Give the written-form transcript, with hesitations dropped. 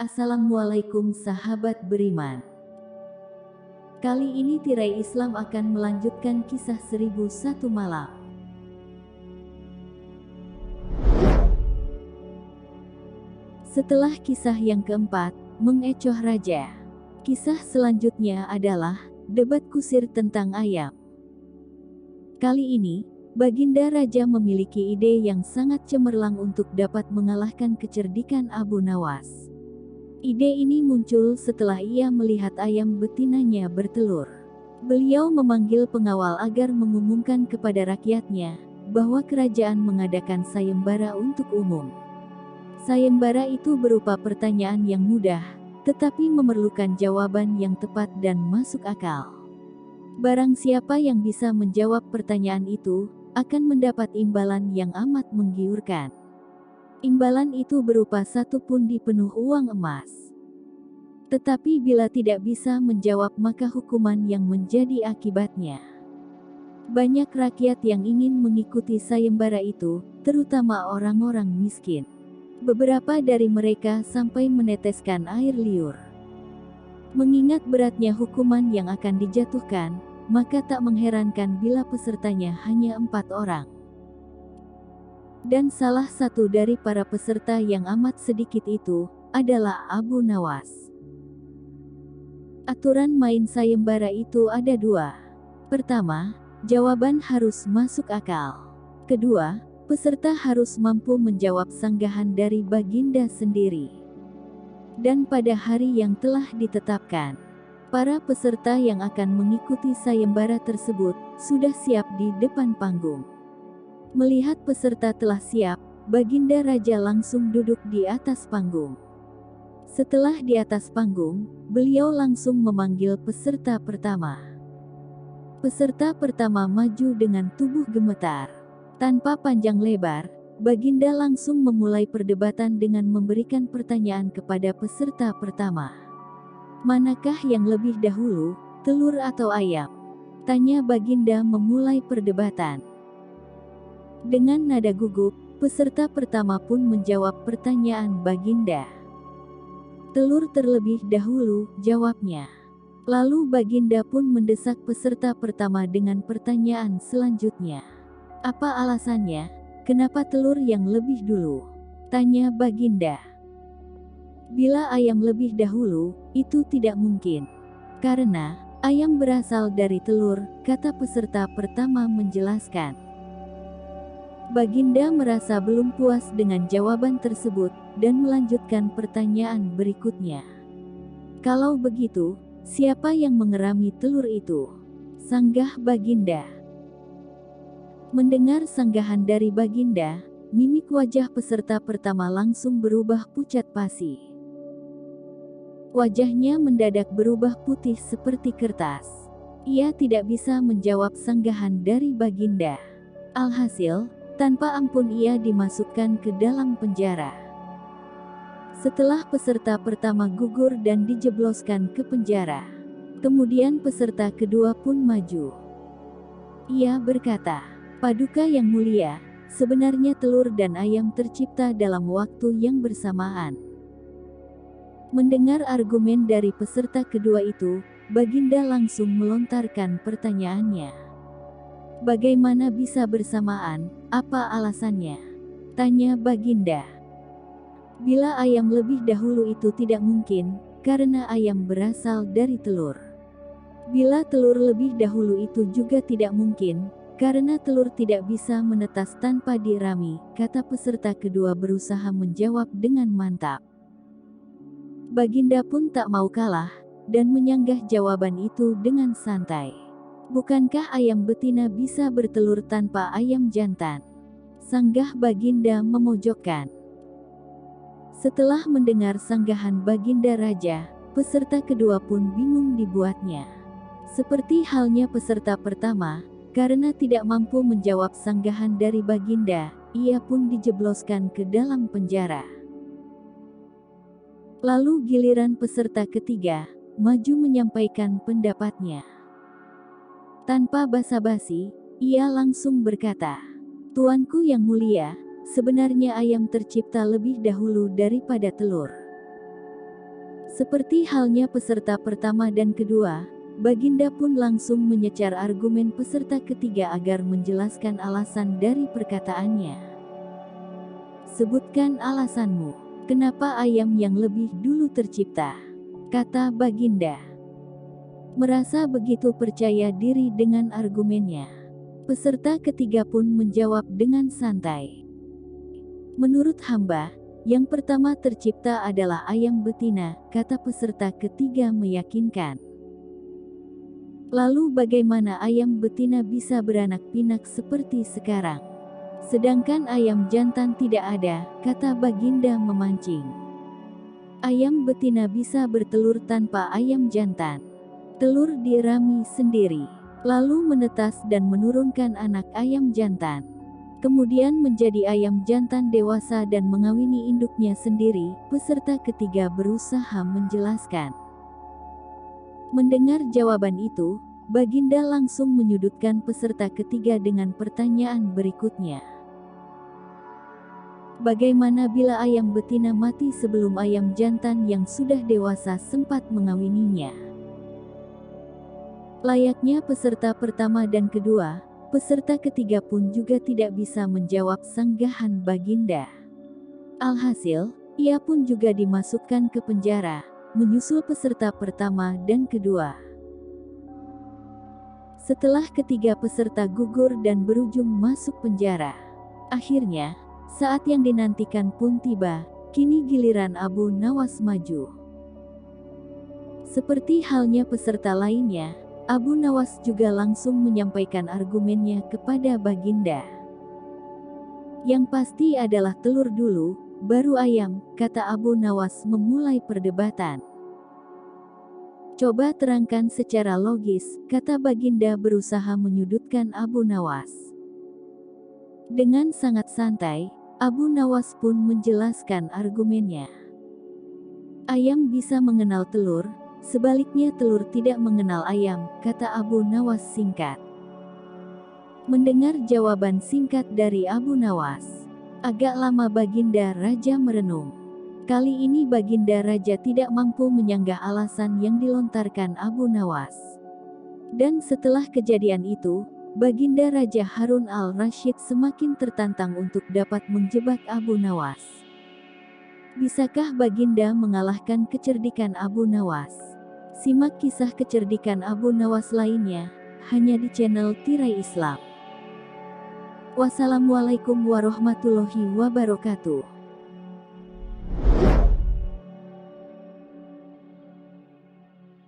Assalamualaikum sahabat beriman. Kali ini Tirai Islam akan melanjutkan kisah 1001 malam. Setelah kisah yang keempat, mengecoh raja. Kisah selanjutnya adalah debat kusir tentang ayam. Kali ini, Baginda Raja memiliki ide yang sangat cemerlang untuk dapat mengalahkan kecerdikan Abu Nawas. Ide ini muncul setelah ia melihat ayam betinanya bertelur. Beliau memanggil pengawal agar mengumumkan kepada rakyatnya bahwa kerajaan mengadakan sayembara untuk umum. Sayembara itu berupa pertanyaan yang mudah, tetapi memerlukan jawaban yang tepat dan masuk akal. Barang siapa yang bisa menjawab pertanyaan itu, akan mendapat imbalan yang amat menggiurkan. Imbalan itu berupa 1 pundi penuh uang emas. Tetapi bila tidak bisa menjawab maka hukuman yang menjadi akibatnya. Banyak rakyat yang ingin mengikuti sayembara itu, terutama orang-orang miskin. Beberapa dari mereka sampai meneteskan air liur. Mengingat beratnya hukuman yang akan dijatuhkan, maka tak mengherankan bila pesertanya hanya 4 orang. Dan salah satu dari para peserta yang amat sedikit itu, adalah Abu Nawas. Aturan main sayembara itu ada 2. Pertama, jawaban harus masuk akal. Kedua, peserta harus mampu menjawab sanggahan dari Baginda sendiri. Dan pada hari yang telah ditetapkan, para peserta yang akan mengikuti sayembara tersebut sudah siap di depan panggung. Melihat peserta telah siap, Baginda Raja langsung duduk di atas panggung. Setelah di atas panggung, beliau langsung memanggil peserta pertama. Peserta pertama maju dengan tubuh gemetar. Tanpa panjang lebar, Baginda langsung memulai perdebatan dengan memberikan pertanyaan kepada peserta pertama. Manakah yang lebih dahulu, telur atau ayam? Tanya Baginda memulai perdebatan. Dengan nada gugup, peserta pertama pun menjawab pertanyaan Baginda. Telur terlebih dahulu, jawabnya. Lalu Baginda pun mendesak peserta pertama dengan pertanyaan selanjutnya. Apa alasannya? Kenapa telur yang lebih dulu? Tanya Baginda. Bila ayam lebih dahulu, itu tidak mungkin. Karena ayam berasal dari telur, kata peserta pertama menjelaskan. Baginda merasa belum puas dengan jawaban tersebut, dan melanjutkan pertanyaan berikutnya. Kalau begitu, siapa yang mengerami telur itu? Sanggah Baginda. Mendengar sanggahan dari Baginda, mimik wajah peserta pertama langsung berubah pucat pasi. Wajahnya mendadak berubah putih seperti kertas. Ia tidak bisa menjawab sanggahan dari Baginda. Alhasil, tanpa ampun ia dimasukkan ke dalam penjara. Setelah peserta pertama gugur dan dijebloskan ke penjara, kemudian peserta kedua pun maju. Ia berkata, "Paduka yang mulia, sebenarnya telur dan ayam tercipta dalam waktu yang bersamaan." Mendengar argumen dari peserta kedua itu, Baginda langsung melontarkan pertanyaannya. Bagaimana bisa bersamaan? Apa alasannya? Tanya Baginda. Bila ayam lebih dahulu itu tidak mungkin, karena ayam berasal dari telur. Bila telur lebih dahulu itu juga tidak mungkin, karena telur tidak bisa menetas tanpa dirami, kata peserta kedua berusaha menjawab dengan mantap. Baginda pun tak mau kalah, dan menyanggah jawaban itu dengan santai. Bukankah ayam betina bisa bertelur tanpa ayam jantan? Sanggah Baginda memojokkan. Setelah mendengar sanggahan Baginda Raja, peserta kedua pun bingung dibuatnya. Seperti halnya peserta pertama, karena tidak mampu menjawab sanggahan dari Baginda, ia pun dijebloskan ke dalam penjara. Lalu giliran peserta ketiga, maju menyampaikan pendapatnya. Tanpa basa-basi, ia langsung berkata, "Tuanku yang mulia, sebenarnya ayam tercipta lebih dahulu daripada telur. Seperti halnya peserta pertama dan kedua, Baginda pun langsung menyecar argumen peserta ketiga agar menjelaskan alasan dari perkataannya. "Sebutkan alasanmu. Kenapa ayam yang lebih dulu tercipta?" kata Baginda. Merasa begitu percaya diri dengan argumennya, peserta ketiga pun menjawab dengan santai. "Menurut hamba, yang pertama tercipta adalah ayam betina," kata peserta ketiga meyakinkan. "Lalu bagaimana ayam betina bisa beranak pinak seperti sekarang? Sedangkan ayam jantan tidak ada," kata Baginda memancing. "Ayam betina bisa bertelur tanpa ayam jantan. Telur dirami sendiri, lalu menetas dan menurunkan anak ayam jantan. Kemudian menjadi ayam jantan dewasa dan mengawini induknya sendiri," peserta ketiga berusaha menjelaskan. Mendengar jawaban itu, Baginda langsung menyudutkan peserta ketiga dengan pertanyaan berikutnya. "Bagaimana bila ayam betina mati sebelum ayam jantan yang sudah dewasa sempat mengawininya?" Layaknya peserta pertama dan kedua, peserta ketiga pun juga tidak bisa menjawab sanggahan Baginda. Alhasil, ia pun juga dimasukkan ke penjara, menyusul peserta pertama dan kedua. Setelah ketiga peserta gugur dan berujung masuk penjara, akhirnya, saat yang dinantikan pun tiba. Kini giliran Abu Nawas maju. Seperti halnya peserta lainnya, Abu Nawas juga langsung menyampaikan argumennya kepada Baginda. "Yang pasti adalah telur dulu, baru ayam," kata Abu Nawas memulai perdebatan. "Coba terangkan secara logis," kata Baginda berusaha menyudutkan Abu Nawas. Dengan sangat santai, Abu Nawas pun menjelaskan argumennya. "Ayam bisa mengenal telur, sebaliknya telur tidak mengenal ayam," kata Abu Nawas singkat. Mendengar jawaban singkat dari Abu Nawas, agak lama Baginda Raja merenung. Kali ini Baginda Raja tidak mampu menyanggah alasan yang dilontarkan Abu Nawas. Dan setelah kejadian itu, Baginda Raja Harun al-Rasyid semakin tertantang untuk dapat menjebak Abu Nawas. Bisakah Baginda mengalahkan kecerdikan Abu Nawas? Simak kisah kecerdikan Abu Nawas lainnya, hanya di channel Tirai Islam. Wassalamualaikum warahmatullahi wabarakatuh.